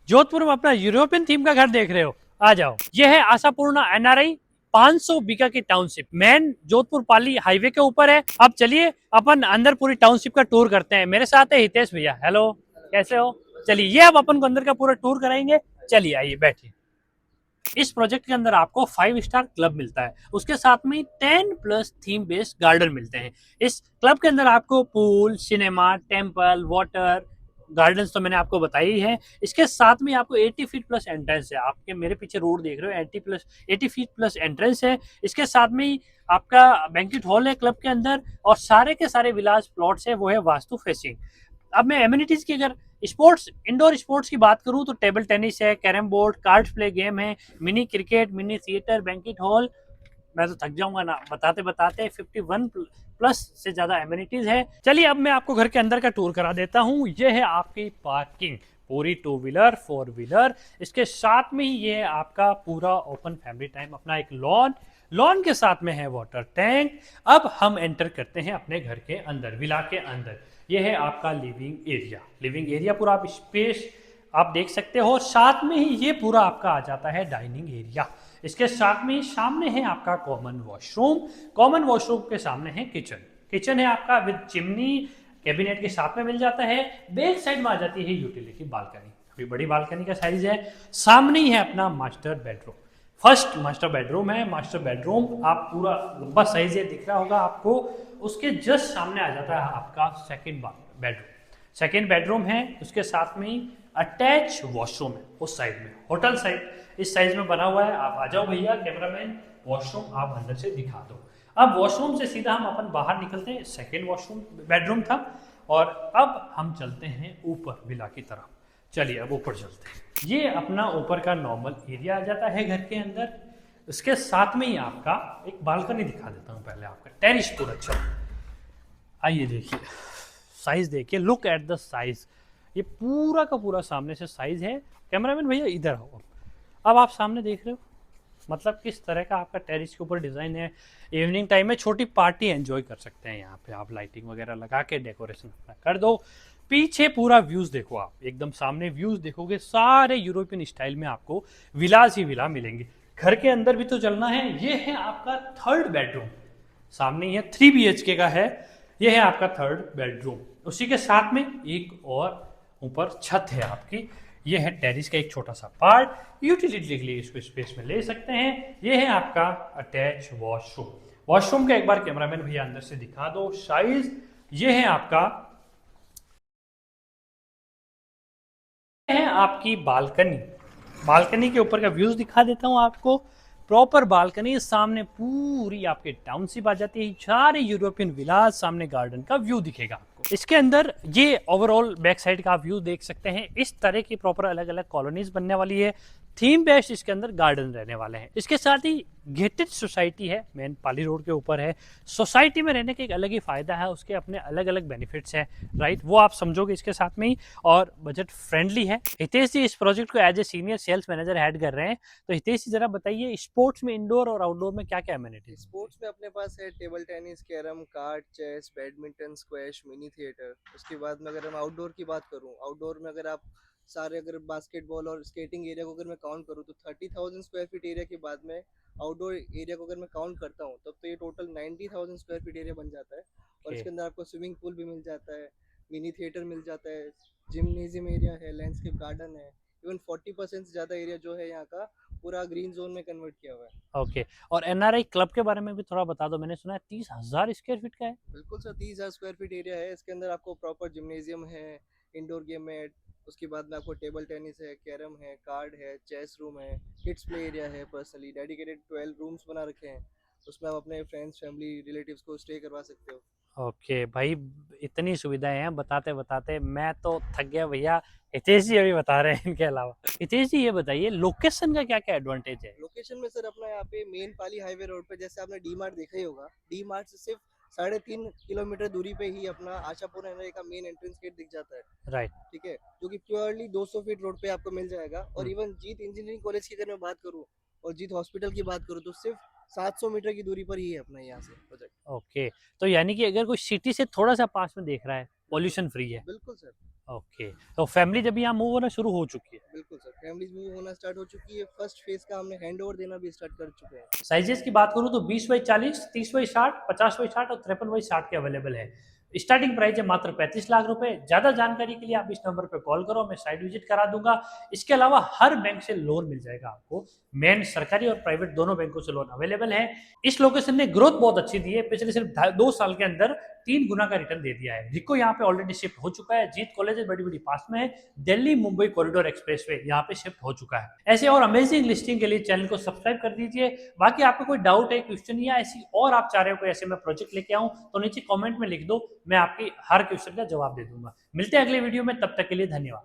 जोधपुर में अपना European theme का घर देख रहे हो, आ जाओ। यह है आशापूर्णा एनआरआई 500 बीघा की township, main Jodhpur Pali highway के ऊपर है। अब चलिए अपन अंदर पूरी टाउनशिप का टूर करते हैं। मेरे साथ है हितेश भैया। हेलो, कैसे हो? चलिए, ये अब अपन को अंदर का पूरा टूर कराएंगे। चलिए आइए बैठिए। इस प्रोजेक्ट के अंदर आपको 5 स्टार क्लब मिलता है, उसके साथ में 10+ थीम बेस्ड गार्डन मिलते हैं। इस क्लब के अंदर आपको pool, cinema, temple, water gardens तो मैंने आपको बताई ही है। इसके साथ में आपको 80 फीट प्लस एंट्रेंस है। आपके मेरे पीछे रोड देख रहे हो, 80 फीट प्लस एंट्रेंस है। इसके साथ में ही आपका बैंक्वेट हॉल है क्लब के अंदर, और सारे के सारे विलास प्लॉट्स है वो है वास्तु फेसिंग। अब मैं एम्यूनिटीज की अगर स्पोर्ट्स, इंडोर स्पोर्ट्स की बात करूं तो टेबल टेनिस है, carrom board, cards play game है, mini cricket, mini theatre, banquet hall. मैं तो थक जाऊंगा ना बताते बताते। 51 प्लस से ज्यादा एम्यूनिटीज है। चलिए अब मैं आपको घर के अंदर का टूर करा देता हूं। यह है आपकी पार्किंग, पूरी 2 व्हीलर 4 व्हीलर। इसके साथ में ही ये है आपका पूरा ओपन फैमिली टाइम, अपना एक लॉन, लॉन के साथ में है वाटर टैंक। अब हम एंटर करते हैं अपने घर के अंदर, विला के अंदर। यह है आपका लिविंग एरिया। लिविंग एरिया पूरा आप स्पेस आप देख सकते हो। साथ में ही ये पूरा आपका आ जाता है डाइनिंग एरिया। इसके साथ में ही सामने है आपका कॉमन वॉशरूम। कॉमन वॉशरूम के सामने है किचन। किचन है आपका विद चिमनी, कैबिनेट के साथ में मिल जाता है। बैक साइड में आ जाती है यूटिलिटी बालकनी, अभी बड़ी बालकनी का साइज है। सामने ही है अपना master bedroom. First master bedroom है। मास्टर बेडरूम आप पूरा लंबा साइज है, दिख रहा होगा आपको। उसके जस्ट सामने आ जाता है आपका सेकंड बेडरूम। सेकंड बेडरूम है, उसके साथ में ही अटैच वॉशरूम है उस साइड में, होटल साइड इस साइज में बना हुआ है। आप आ जाओ भैया कैमरामैन, वॉशरूम आप अंदर से दिखा दो। अब वॉशरूम से सीधा हम अपन बाहर निकलते हैं। सेकंड वॉशरूम बेडरूम था, और अब हम चलते हैं ऊपर विला की तरफ। चलिए अब ऊपर चलते हैं। ये अपना ऊपर का नॉर्मल एरिया आ जाता है घर के अंदर। इसके साथ में ही आपका एक बालकनी दिखा देता हूँ पहले, आपका टेरिस पूरा। अच्छा आइए देखिए, साइज देखिए, लुक एट द साइज। ये पूरा का पूरा सामने से साइज है। कैमरामैन भैया इधर आओ। अब आप सामने देख रहे हो, मतलब किस तरह का आपका टेरिस के ऊपर डिजाइन है। इवनिंग टाइम में छोटी पार्टी एंजॉय कर सकते हैं यहाँ पे। आप लाइटिंग वगैरह लगा के डेकोरेशन अपना कर दो। पीछे पूरा व्यूज देखो, आप एकदम सामने व्यूज देखोगे, सारे यूरोपियन स्टाइल में आपको विलास ही विला मिलेंगे। घर के अंदर भी तो चलना है। ये है आपका थर्ड बेडरूम, सामने ही है, 3 BHK का है। ये है आपका थर्ड बेडरूम। उसी के साथ में एक और ऊपर छत है आपकी। ये है टेरिस का एक छोटा सा पार्ट, यूटिलिटी के लिए इसको स्पेस में ले सकते हैं। ये है आपका अटैच वॉशरूम। वॉशरूम का एक बार कैमरामैन भैया अंदर से दिखा दो साइज। ये है आपका, है आपकी बालकनी। बालकनी के ऊपर का व्यूज दिखा देता हूं आपको। प्रॉपर बालकनी, सामने पूरी आपके टाउनशिप आ जाती है, सारे यूरोपियन विलास, सामने गार्डन का व्यू दिखेगा आपको। इसके अंदर ये ओवरऑल बैक साइड का व्यू देख सकते हैं। इस तरह की प्रॉपर अलग अलग कॉलोनीज बनने वाली है। थीम बेस्ड इसके अंदर गार्डन रहने वाले हैं। इसके साथ ही गेटेड सोसाइटी है, मेन पाली रोड के ऊपर है। सोसाइटी में रहने का एक अलग ही फायदा है, उसके अपने अलग अलग बेनिफिट्स हैं, राइट, वो आप समझोगे इसके साथ में ही। और बजट फ्रेंडली है। हितेश जी इस प्रोजेक्ट को as a senior sales manager head कर रहे हैं। तो हितेश जी जरा बताइए, स्पोर्ट्स में इंडोर और आउटडोर में क्या क्या एमिनिटीज? स्पोर्ट्स में अपने पास है table tennis, carrom, card, chess, badminton, squash, mini theatre. उसके बाद में अगर मैं आउटडोर की बात करूं, आउटडोर में अगर आप सारे अगर बास्केटबॉल और स्केटिंग एरिया को अगर मैं काउंट करूं तो 30,000 स्क्वायर फीट एरिया के बाद में आउटडोर एरिया को अगर मैं काउंट करता हूं तब तो ये टोटल 90,000 स्क्वायर फीट एरिया बन जाता है। और ओके। इसके अंदर आपको स्विमिंग पूल भी मिल जाता है, मिनी थिएटर मिल जाता है, जिमनेजियम एरिया है, लैंडस्केप गार्डन है। इवन 40% से ज़्यादा एरिया जो है यहाँ का पूरा ग्रीन जोन में कन्वर्ट किया हुआ है। ओके, और एनआरआई क्लब के बारे में भी थोड़ा बता दो। मैंने सुना है 30,000 स्क्वायर फीट का है। बिल्कुल सर, 30,000 स्क्वायर फीट एरिया है। इसके अंदर आपको प्रॉपर जिम्नेजियम है, इंडोर गेम है, उसके बाद में आपको टेबल टेनिस है, कैरम है, कार्ड है, चेस रूम है, किड्स प्ले एरिया है। पर्सनली डेडिकेटेड 12 रूम्स बना रखे हैं, उसमें आप अपने फ्रेंड्स, फैमिली, रिलेटिव्स को स्टे करवा सकते हो। ओके भाई, इतनी सुविधाएं हैं, बताते बताते मैं तो थक गया भैया। हितेश जी अभी बता रहे हैं इनके अलावा। हितेश जी ये बताइए, लोकेशन का क्या क्या एडवांटेज है? लोकेशन में सर अपना यहाँ पे मेन पाली हाईवे रोड पे जैसे आपने डी मार्ट देखा ही होगा, डी मार्ट से सिर्फ 3.5 किलोमीटर दूरी पे ही अपना आशापुर एनआई का मेन एंट्रेंस गेट दिख जाता है। राइट। ठीक है, जो कि प्योरली 200 फीट रोड पे आपको मिल जाएगा। और हम्म। इवन जीत इंजीनियरिंग कॉलेज की अगर मैं बात करूँ और जीत हॉस्पिटल की बात करूँ तो सिर्फ 700 मीटर की दूरी पर ही है अपना यहाँ से प्रोजेक्ट। ओके, तो यानी कि अगर कोई सिटी से थोड़ा सा पास में देख रहा है, पॉल्यूशन फ्री है। बिल्कुल सर। ओके, तो फैमिली जब यहाँ मूव होना शुरू हो चुकी है। बिल्कुल सर, फैमिलीज मूव होना स्टार्ट हो चुकी है। फर्स्ट फेज का हमने हैंड ओवर देना भी स्टार्ट कर चुके हैं। साइजेस की बात करूं तो 20x40, 30x60, 50x60 और 53x60 के अवेलेबल है। स्टार्टिंग प्राइस है मात्र 35 लाख रुपए। ज्यादा जानकारी के लिए आप इस नंबर पे कॉल करो, मैं साइट विजिट करा दूंगा। इसके अलावा हर बैंक से लोन मिल जाएगा आपको। मेन सरकारी और प्राइवेट दोनों बैंकों से लोन अवेलेबल है। इस लोकेशन ने ग्रोथ बहुत अच्छी दी है, पिछले सिर्फ 2 साल के अंदर 3 गुना का रिटर्न दे दिया है। रिको यहाँ पे ऑलरेडी शिफ्ट हो चुका है, जीत कॉलेज बड़ी बड़ी पास में है, दिल्ली मुंबई कॉरिडोर एक्सप्रेसवे यहाँ पे शिफ्ट हो चुका है। ऐसे और अमेजिंग लिस्टिंग के लिए चैनल को सब्सक्राइब कर दीजिए। बाकी आपको कोई डाउट है, क्वेश्चन या ऐसी और आप चाह रहे हो कोई ऐसे मैं प्रोजेक्ट लेके आऊं तो नीचे कमेंट में लिख दो, मैं आपकी हर क्वेश्चन का जवाब दे दूंगा। मिलते हैं अगले वीडियो में, तब तक के लिए धन्यवाद।